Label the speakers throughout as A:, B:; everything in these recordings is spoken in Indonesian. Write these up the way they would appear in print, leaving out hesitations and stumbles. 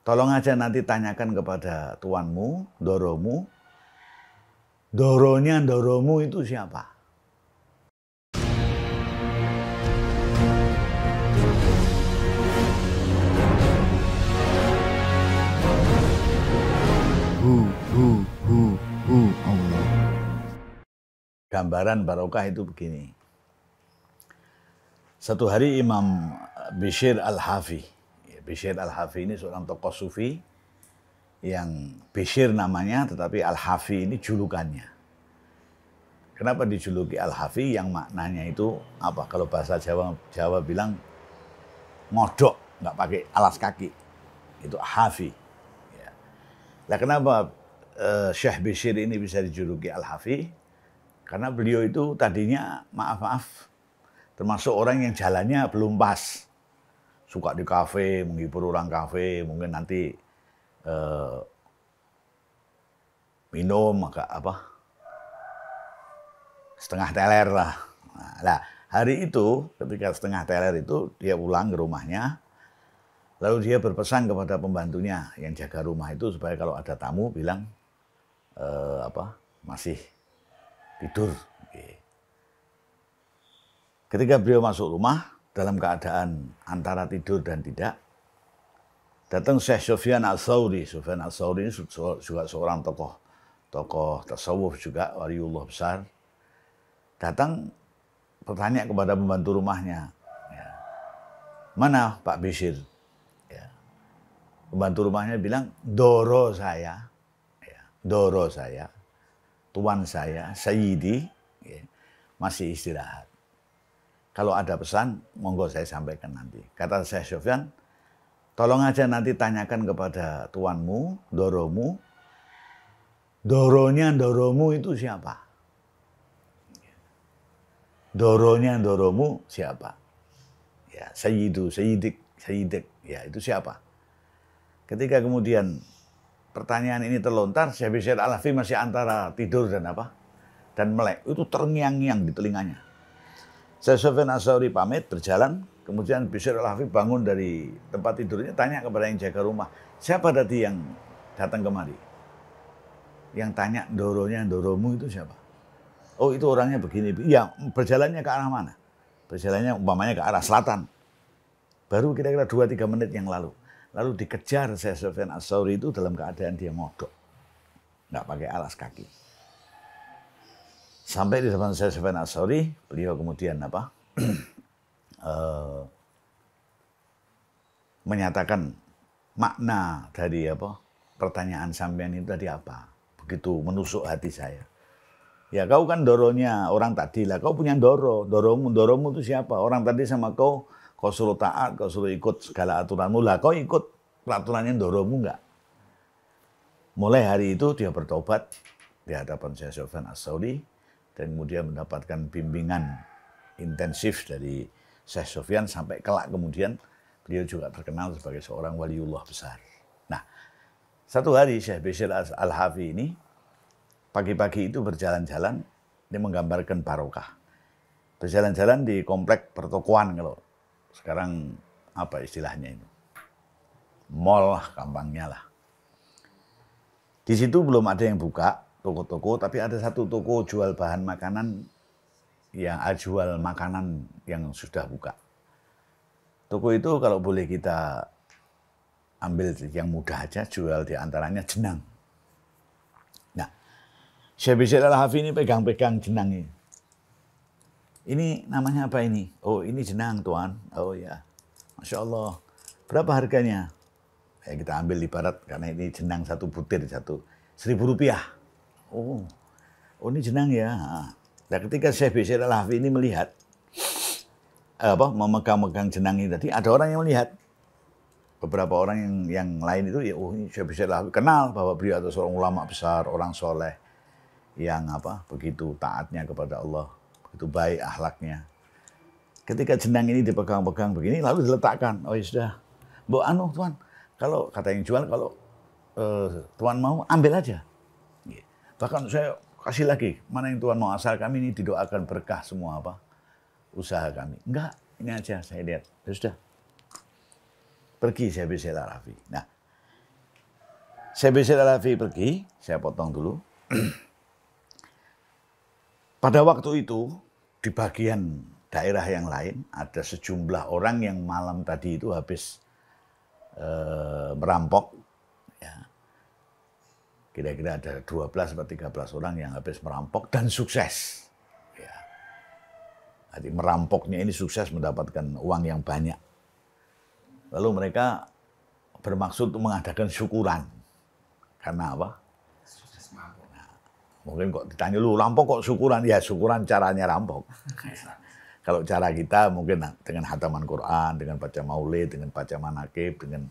A: Tolong aja nanti tanyakan kepada tuanmu, doromu, doronya doromu itu siapa? Allah. Gambaran barokah itu begini. Satu hari Imam Bishr Al-Hafi. Bishr Al-Hafi ini seorang tokoh sufi yang Bishr namanya, tetapi Al-Hafi ini julukannya. Kenapa dijuluki Al-Hafi? Yang maknanya itu apa? Kalau bahasa Jawa bilang ngodok, nggak pakai alas kaki. Itu Hafi. Ya. Nah, kenapa Syekh Bishr ini bisa dijuluki Al-Hafi? Karena beliau itu tadinya, maaf, termasuk orang yang jalannya belum pas. Suka di kafe, menghibur orang kafe, mungkin nanti minum agak setengah teler lah. Nah, hari itu ketika setengah teler itu dia pulang ke rumahnya, lalu dia berpesan kepada pembantunya yang jaga rumah itu supaya kalau ada tamu bilang masih tidur. Ketika beliau masuk rumah dalam keadaan antara tidur dan tidak, datang Syekh Sufyan Ats-Tsauri. Sufyan Ats-Tsauri ini juga seorang tokoh tasawuf juga, waliullah besar. Datang bertanya kepada pembantu rumahnya, ya, mana Pak Bishr? Ya. Pembantu rumahnya bilang, doro saya, tuan saya, Sayyidi, ya, masih istirahat. Kalau ada pesan, monggo saya sampaikan nanti. Kata Syekh Sufyan, tolong aja nanti tanyakan kepada tuanmu, doromu, doronya doromu itu siapa? Doronya doromu siapa? Ya, sayyidik, ya itu siapa? Ketika kemudian pertanyaan ini terlontar, Syekh Bishr Al-Hafi masih antara tidur dan melek. Itu terngiang-ngiang di telinganya. Syekh Sufyan Ats-Tsauri pamit berjalan, kemudian Bishr Al-Hafi bangun dari tempat tidurnya, tanya kepada yang jaga rumah, siapa tadi yang datang kemari? Yang tanya doronya doromu itu siapa? Oh, itu orangnya begini. Ya, berjalannya ke arah mana? Berjalannya umpamanya ke arah selatan. Baru kira-kira 2-3 menit yang lalu. Lalu dikejar Syekh Sufyan Ats-Tsauri itu dalam keadaan dia ngodok. Nggak pakai alas kaki. Sampai di depan Syekh Sufyan Ats-Tsauri, beliau kemudian menyatakan makna dari pertanyaan sampean itu tadi apa? Begitu menusuk hati saya. Ya, kau kan doronya orang tadi lah, kau punya doromu itu siapa? Orang tadi sama kau suruh taat, kau suruh ikut segala aturanmu lah, kau ikut peraturannya doromu enggak? Mulai hari itu dia bertobat di hadapan Syekh Sufyan Ats-Tsauri dan kemudian mendapatkan bimbingan intensif dari Syekh Sufyan sampai kelak kemudian beliau juga terkenal sebagai seorang waliullah besar. Nah, satu hari Syekh Bishr Al-Hafi ini pagi-pagi itu berjalan-jalan, dia menggambarkan barokah. Berjalan-jalan di komplek pertokoan, kalau sekarang apa istilahnya itu? Mall lah, gampangnya lah. Di situ belum ada yang buka toko-toko, tapi ada satu toko jual bahan makanan jual makanan yang sudah buka. Toko itu kalau boleh kita ambil yang mudah aja, jual di antaranya jenang. Syekh Bishr Al-Hafi ini pegang-pegang jenang ini. Ini namanya apa ini? Oh, ini jenang, Tuan. Oh ya, Masya Allah. Berapa harganya? Ya, kita ambil ibarat, karena ini jenang satu butir, Rp1.000. Oh, ini jenang ya. Nah, ketika Syekh Bishr Al-Hafi ini melihat, memegang-megang jenang ini tadi, ada orang yang melihat. Beberapa orang yang lain itu, ya, oh ini Syekh Bishr Al-Hafi kenal bahwa beliau adalah seorang ulama besar, orang soleh, yang begitu taatnya kepada Allah, begitu baik akhlaknya. Ketika jenang ini dipegang-pegang begini, lalu diletakkan. Oh ya sudah, Tuan, kalau kata yang jual, kalau Tuan mau ambil aja. Bahkan saya kasih lagi, mana yang Tuan mau, asal kami ini didoakan berkah semua usaha kami. Enggak, ini aja saya lihat. Ya sudah. Pergi Syekh Bishr Al-Hafi. Nah, Syekh Bashir Al-Hafidh pergi, saya potong dulu. Pada waktu itu, di bagian daerah yang lain, ada sejumlah orang yang malam tadi itu habis merampok. Ya. Kira-kira ada 12 atau 13 orang yang habis merampok dan sukses. Ya. Jadi merampoknya ini sukses mendapatkan uang yang banyak. Lalu mereka bermaksud untuk mengadakan syukuran. Karena apa? Nah, mungkin kok ditanya, lu rampok kok syukuran? Ya syukuran caranya rampok. Kalau cara kita mungkin dengan hataman Quran, dengan baca maulid, dengan baca manakib, dengan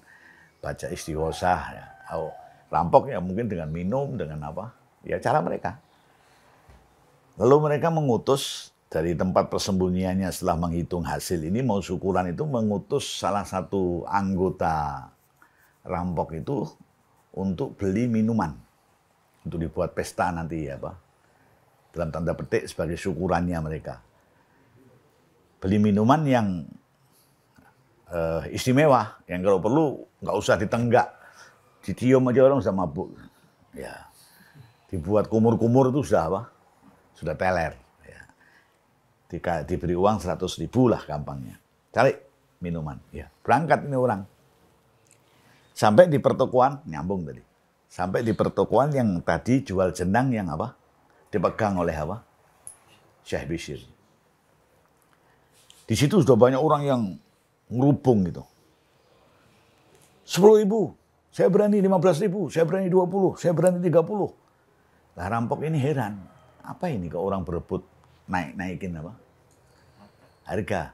A: baca istighosah. Ya. Rampok ya mungkin dengan minum, dengan apa? Ya cara mereka. Lalu mereka mengutus dari tempat persembunyiannya setelah menghitung hasil ini, mau syukuran itu mengutus salah satu anggota rampok itu untuk beli minuman. Untuk dibuat pesta nanti ya Pak. Dalam tanda petik sebagai syukurannya mereka. Beli minuman yang istimewa, yang kalau perlu nggak usah ditenggak. Dicium aja orang sudah mabuk. Ya. Dibuat kumur-kumur itu sudah apa? Sudah teler. Ya. Diberi uang 100.000 lah gampangnya. Cari minuman. Ya. Berangkat ini orang. Sampai di pertokoan, nyambung tadi. Sampai di pertokoan yang tadi jual jenang yang apa? Dipegang oleh apa? Syekh Bashir. Di situ sudah banyak orang yang ngerubung gitu. 10.000, saya berani 15.000, saya berani 20, saya berani 30. Lah rampok ini heran. Apa ini kok orang berebut naikin apa? Harga.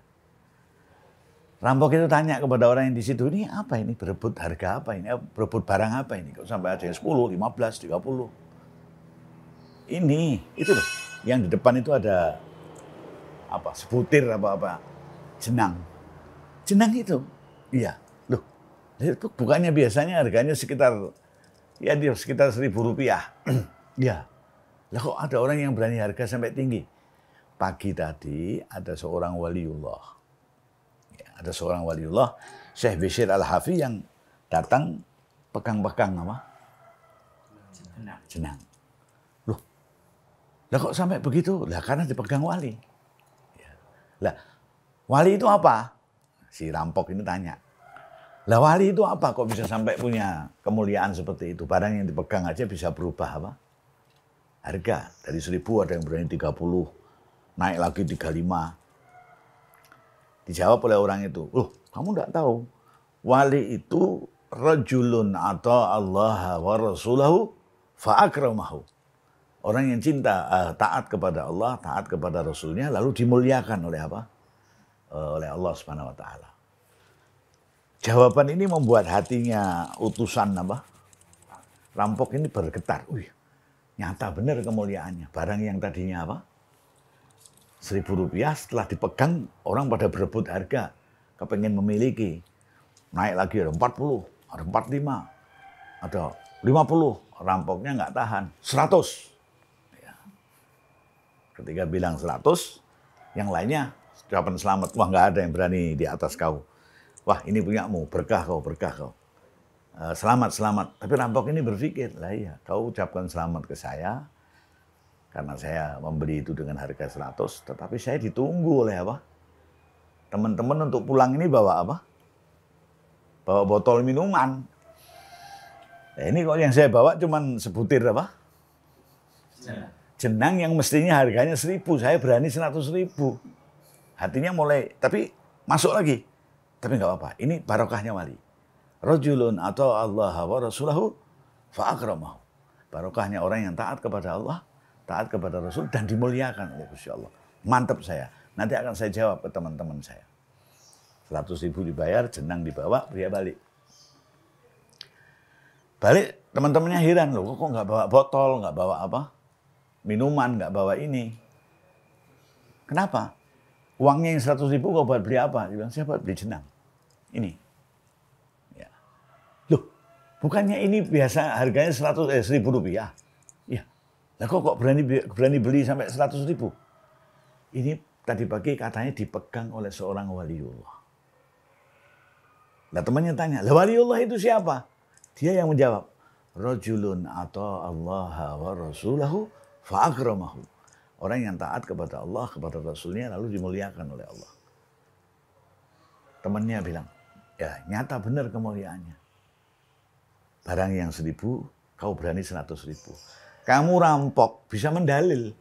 A: Rampok itu tanya kepada orang yang di situ, ini apa ini berebut harga apa ini? Berebut barang apa ini? Kok sampai ada yang 10, 15, 30. Ini, itu loh. Yang di depan itu ada apa? Sebutir apa-apa. Jenang. Jenang itu. Iya. Loh. Itu bukannya biasanya harganya sekitar 1.000 rupiah. Ya. Lah kok ada orang yang berani harga sampai tinggi? Pagi tadi ada seorang waliullah. Ada seorang waliullah, Syekh Bashir Al-Hafidh yang datang pegang-pegang apa? Jenang. Loh, lah kok sampai begitu? Lah karena dipegang wali. Ya. Lah, wali itu apa? Si rampok ini tanya. Lah wali itu apa? Kok bisa sampai punya kemuliaan seperti itu? Barang yang dipegang aja bisa berubah apa? Harga. Dari 1.000 ada yang berani 30, naik lagi 35. Dijawab oleh orang itu, loh kamu enggak tahu, wali itu rajulun ata Allah wa rasulahu fa akramahu. Orang yang cinta, taat kepada Allah, taat kepada Rasulnya, lalu dimuliakan oleh apa? Oleh Allah Subhanahu wa Ta'ala. Jawaban ini membuat hatinya utusan apa? Rampok ini bergetar. Wih, nyata benar kemuliaannya. Barang yang tadinya apa? 1.000 rupiah setelah dipegang orang pada berebut harga, kepengen memiliki, naik lagi ada 40, ada 45, ada 50, rampoknya nggak tahan, 100. Ya. Ketika bilang 100, yang lainnya jawaban selamat, wah nggak ada yang berani di atas kau, wah ini punyamu, berkah kau, berkah kau, selamat selamat. Tapi rampok ini berpikir, lah iya, kau ucapkan selamat ke saya. Karena saya membeli itu dengan harga 100, tetapi saya ditunggu oleh apa? Teman-teman untuk pulang ini bawa apa? Bawa botol minuman. Nah, ini kok yang saya bawa cuman sebutir apa? Jenang yang mestinya harganya 1.000, saya berani 100.000. Hatinya mulai, tapi masuk lagi. Tapi nggak apa-apa, ini barokahnya wali. Rajulun atau Allah wa rasulahu fa akramahu. Barokahnya orang yang taat kepada Allah, taat kepada Rasul dan dimuliakan oleh Gusti Allah. Mantap saya. Nanti akan saya jawab ke teman-teman saya. 100.000 dibayar, jenang dibawa, pria balik. Balik, teman-temannya heran loh, kok nggak bawa botol, nggak bawa apa? Minuman, nggak bawa ini. Kenapa? Uangnya yang 100.000 kok buat beli apa? Dia bilang, saya buat beli jenang. Ini. Ya. Loh, bukannya ini biasa harganya 1.000 rupiah? Ya. Lah kok berani beli sampai 100.000? Ini tadi pagi katanya dipegang oleh seorang waliullah. Nah temannya tanya, lah waliullah itu siapa? Dia yang menjawab, rajulun ata Allah wa rasulahu fa akramahu. Orang yang taat kepada Allah, kepada Rasulnya, lalu dimuliakan oleh Allah. Temannya bilang, ya nyata benar kemuliaannya. Barang yang 1.000, kau berani 100.000. Kamu rampok, bisa mendalil.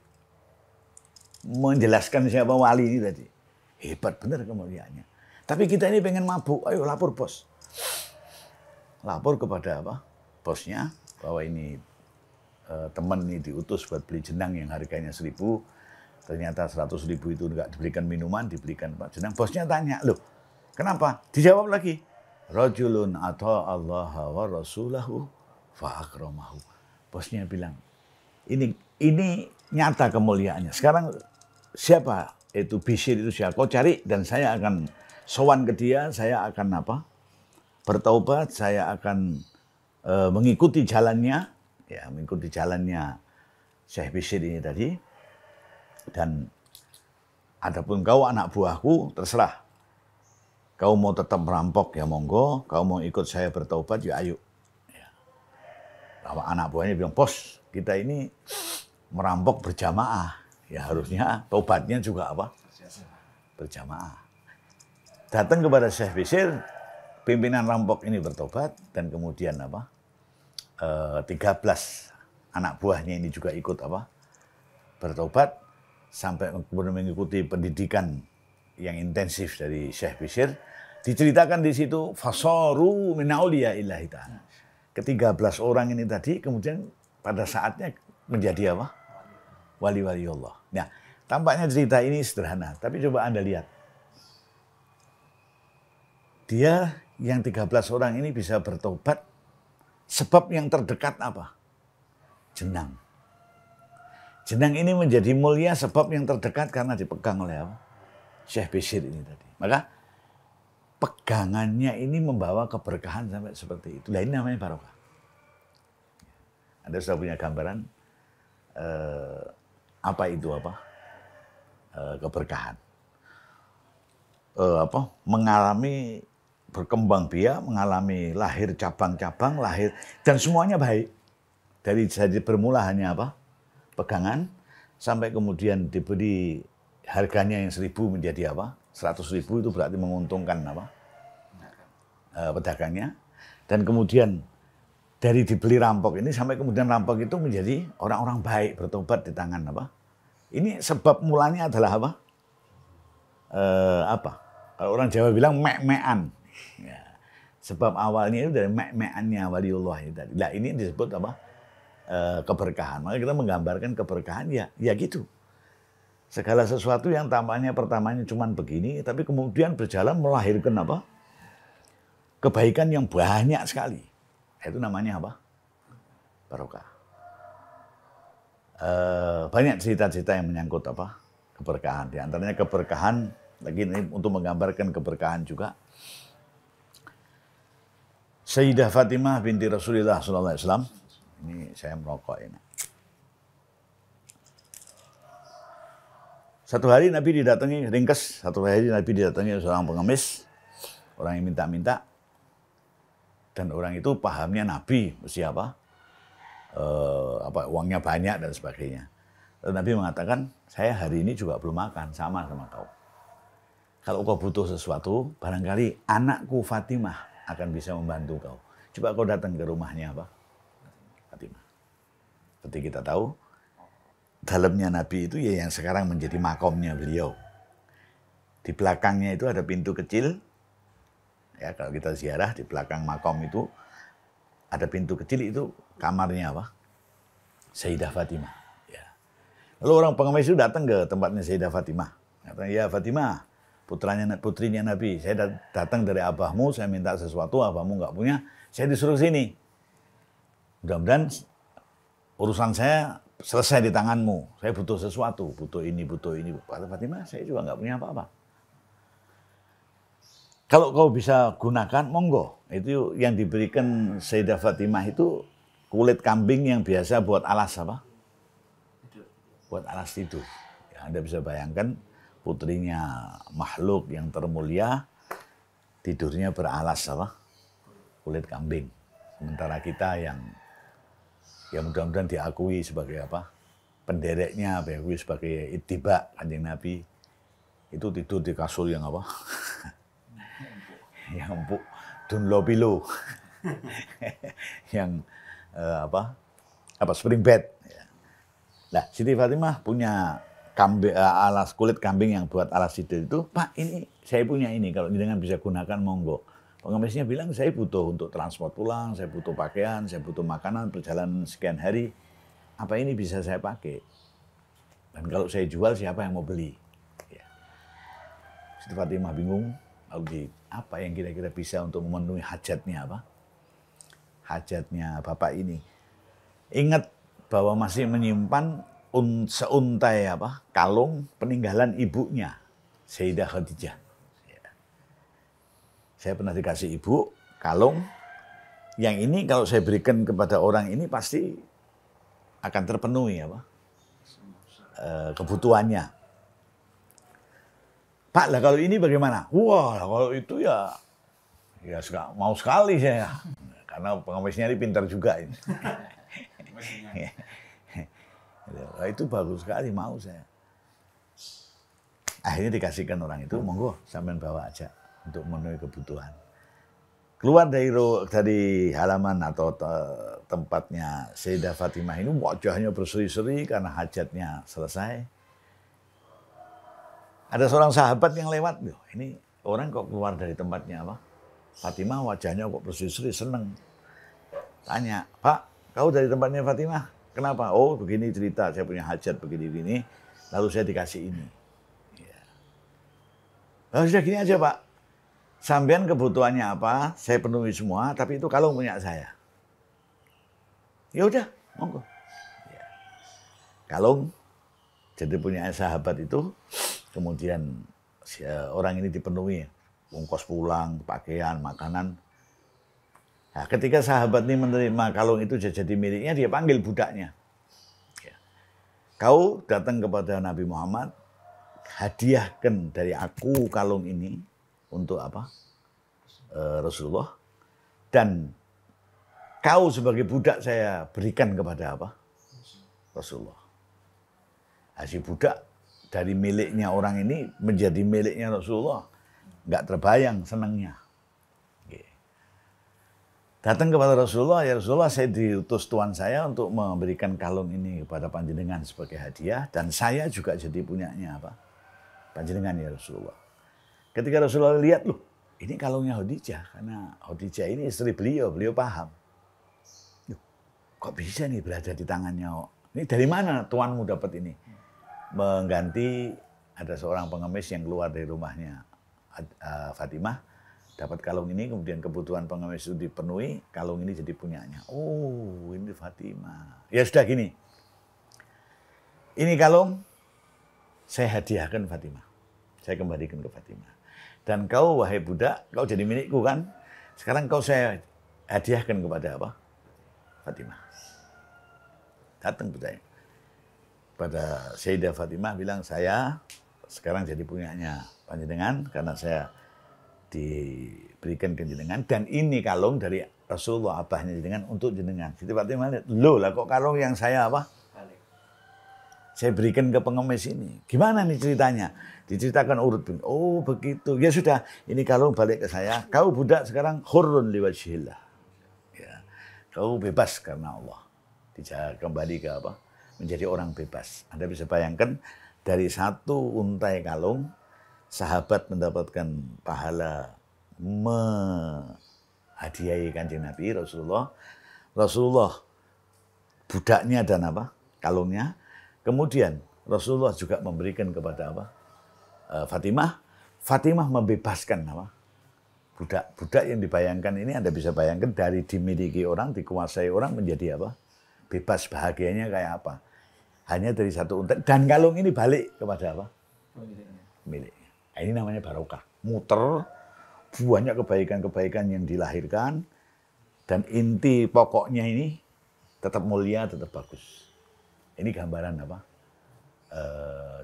A: Menjelaskan siapa wali ini tadi. Hebat benar kemuliaannya. Tapi kita ini pengen mabuk, ayo lapor bos. Lapor kepada apa? Bosnya, bahwa ini teman ini diutus buat beli jenang yang harganya 1.000. Ternyata 100.000 itu enggak diberikan minuman, diberikan jenang. Bosnya tanya, loh kenapa? Dijawab lagi. Rajulun ata Allah wa rasulahu fa akramahu. Bosnya bilang, ini nyata kemuliaannya. Sekarang siapa itu Bishr itu siapa? Kau cari dan saya akan sowan ke dia, saya akan apa? Bertaubat, saya akan mengikuti jalannya, ya mengikuti jalannya Syekh Bishr ini tadi. Dan adapun kau anak buahku, terserah. Kau mau tetap merampok ya monggo, kau mau ikut saya bertaubat ya ayo. Ya. Bahwa anak buahnya bilang, bos kita ini merampok berjamaah, ya harusnya taubatnya juga apa? Berjamaah. Datang kepada Syekh Bishr, pimpinan rampok ini bertobat dan kemudian apa? 13 anak buahnya ini juga ikut apa? Bertobat sampai kemudian mengikuti pendidikan yang intensif dari Syekh Bishr. Diceritakan di situ fasaru min auliya illahi ta'ala. Ke-13 orang ini tadi kemudian pada saatnya menjadi apa? Wali-wali Allah. Nah, tampaknya cerita ini sederhana, tapi coba Anda lihat. Dia yang 13 orang ini bisa bertobat, sebab yang terdekat apa? Jenang. Jenang ini menjadi mulia sebab yang terdekat karena dipegang oleh apa? Syekh Bishr ini tadi. Maka pegangannya ini membawa keberkahan sampai seperti itu. Nah ini namanya barokah. Anda sudah punya gambaran apa itu apa? Keberkahan. Mengalami berkembang biak, mengalami lahir cabang-cabang, lahir dan semuanya baik. Dari jadi bermula hanya apa? Pegangan sampai kemudian diberi harganya yang 1.000 menjadi apa? 100.000 itu berarti menguntungkan apa? Pedagangnya. Dan kemudian dari dibeli rampok ini sampai kemudian rampok itu menjadi orang-orang baik bertobat di tangan apa? Ini sebab mulanya adalah apa? Kalau orang Jawa bilang mek-mekan. Ya. Sebab awalnya itu dari mek-mekannya waliullah ini tadi. Nah ini disebut apa? Keberkahan. Maka kita menggambarkan keberkahan ya gitu. Segala sesuatu yang tampaknya pertamanya cuma begini, tapi kemudian berjalan melahirkan apa? Kebaikan yang banyak sekali. Itu namanya apa? Barokah. Banyak cerita-cerita yang menyangkut apa? Keberkahan. Di antaranya keberkahan, lagi ini untuk menggambarkan keberkahan juga. Sayyidah Fatimah binti Rasulullah SAW. Ini saya merokok ini. Satu hari Nabi didatangi, ringkes, satu hari Nabi didatangi seorang pengemis, orang yang minta-minta. Dan orang itu pahamnya Nabi, mesti apa? Uangnya banyak dan sebagainya. Lalu Nabi mengatakan, saya hari ini juga belum makan, sama kau. Kalau kau butuh sesuatu, barangkali anakku Fatimah akan bisa membantu kau. Coba kau datang ke rumahnya apa? Fatimah. Seperti kita tahu, dalamnya Nabi itu ya yang sekarang menjadi makomnya beliau. Di belakangnya itu ada pintu kecil. Ya, kalau kita ziarah di belakang makom itu ada pintu kecil, itu kamarnya apa? Sayyidah Fatimah. Ya. Lalu orang pengemis itu datang ke tempatnya Sayyidah Fatimah. Katanya, ya Fatimah, putrinya Nabi, saya datang dari abahmu, saya minta sesuatu, abahmu nggak punya, saya disuruh sini. Mudah-mudahan urusan saya selesai di tanganmu. Saya butuh sesuatu, butuh ini, butuh ini. Kata Fatimah, saya juga nggak punya apa-apa. Kalau kau bisa gunakan, monggo. Itu yang diberikan Sayyidah Fatimah itu kulit kambing yang biasa buat alas apa? Buat alas tidur. Ya, Anda bisa bayangkan putrinya makhluk yang termulia tidurnya beralas apa? Kulit kambing. Sementara kita yang Ya mudah-mudahan diakui sebagai apa? Pendereknya, diakui sebagai ittiba Kanjeng Nabi. Itu tidur di kasur yang apa? Yang empuk, Dunlopilo. Yang spring bed. Nah, Siti Fatimah punya alas kulit kambing yang buat alas tidur itu, Pak, ini saya punya ini, kalau jenengan bisa gunakan monggo. Pengemisnya bilang, saya butuh untuk transport pulang, saya butuh pakaian, saya butuh makanan, perjalanan sekian hari. Apa ini bisa saya pakai? Dan kalau saya jual, siapa yang mau beli? Ya. Siti Fatimah bingung, lalu apa yang kira-kira bisa untuk memenuhi hajatnya apa? Hajatnya bapak ini. Ingat bahwa masih menyimpan seuntai kalung peninggalan ibunya, Sayyidah Khadijah. Saya pernah dikasih ibu kalung, yang ini kalau saya berikan kepada orang ini pasti akan terpenuhi kebutuhannya. Pak, lah kalau ini bagaimana? Wah, kalau itu ya mau sekali saya, karena pengemisnya ini pintar juga ini. Nah, itu bagus sekali, mau saya. Akhirnya dikasihkan orang itu, monggo sampean bawa aja untuk memenuhi kebutuhan. Keluar dari halaman atau tempatnya Sayyidah Fatimah ini, wajahnya berseri-seri karena hajatnya selesai. Ada seorang sahabat yang lewat, ini orang kok keluar dari tempatnya Fatimah, wajahnya kok berseri-seri, seneng. Tanya, Pak, kau dari tempatnya Fatimah? Kenapa? Oh, begini cerita, saya punya hajat begini-begini, lalu saya dikasih ini. Ya. Lalu sudah gini aja, Pak. Sampean kebutuhannya apa, saya penuhi semua, tapi itu kalung punya saya. Ya udah, monggo. Ya. Kalung jadi punya sahabat itu, kemudian orang ini dipenuhi, ongkos pulang, pakaian, makanan. Nah, ketika sahabat ini menerima kalung itu jadi miliknya, dia panggil budaknya. Ya. Kau datang kepada Nabi Muhammad, hadiahkan dari aku kalung ini untuk apa? Rasulullah. Dan kau sebagai budak saya berikan kepada apa? Rasulullah. Nah, si budak dari miliknya orang ini menjadi miliknya Rasulullah. Nggak terbayang senangnya. Datang kepada Rasulullah, ya Rasulullah, saya diutus Tuhan saya untuk memberikan kalung ini kepada panjenengan sebagai hadiah, dan saya juga jadi punyanya apa? Panjenengan ya Rasulullah. Ketika Rasulullah lihat, loh, ini kalungnya Khadijah, karena Khadijah ini istri beliau paham. Loh, kok bisa nih berada di tangannya? Ini dari mana tuanmu dapat ini? Mengganti ada seorang pengemis yang keluar dari rumahnya Fatimah, dapat kalung ini, kemudian kebutuhan pengemis itu dipenuhi, kalung ini jadi punyanya. Oh, ini Fatimah. Ya sudah gini, ini kalung saya hadiahkan Fatimah. Saya kembalikan ke Fatimah. Dan kau, wahai budak, kau jadi milikku kan? Sekarang kau saya hadiahkan kepada apa? Fatimah. Datang budaknya. Pada Sayyidah Fatimah bilang, saya sekarang jadi punyanya panjenengan karena saya diberikan ke jenengan, dan ini kalung dari Rasulullah abahnya jenengan untuk jenengan. Siti Fatimah lihat, loh lah kok kalung yang saya apa? Saya berikan ke pengemis ini. Gimana nih ceritanya? Diceritakan urut. Oh begitu. Ya sudah, ini kalung balik ke saya. Kau budak sekarang hurrun liwajhillah. Ya. Kau bebas karena Allah. Dijak kembali ke apa? Menjadi orang bebas. Anda bisa bayangkan dari satu untai kalung, sahabat mendapatkan pahala menghadiahi Kanjeng Nabi Rasulullah. Rasulullah budaknya dan apa? Kalungnya. Kemudian Rasulullah juga memberikan kepada apa? Fatimah. Fatimah membebaskan apa? Budak yang dibayangkan ini, Anda bisa bayangkan dari dimiliki orang, dikuasai orang menjadi apa? Bebas, bahagianya kayak apa? Hanya dari satu untai, dan kalung ini balik kepada apa? Miliknya. Nah, ini namanya barokah. Muter, banyak kebaikan-kebaikan yang dilahirkan, dan inti pokoknya ini tetap mulia, tetap bagus. Ini gambaran apa?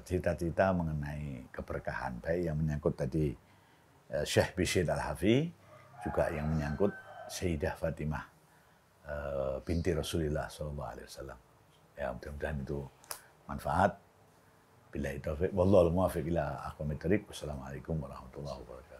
A: Cerita-cerita mengenai keberkahan, baik yang menyangkut tadi Syekh Bishir Al-Hafi, juga yang menyangkut Sayyidah Fatimah binti Rasulullah SAW. Ya, mudah-mudahan itu manfaat. Billahi taufiq, wallahul muwaffiq ila aqwamit thoriq. Wassalamualaikum warahmatullahi wabarakatuh.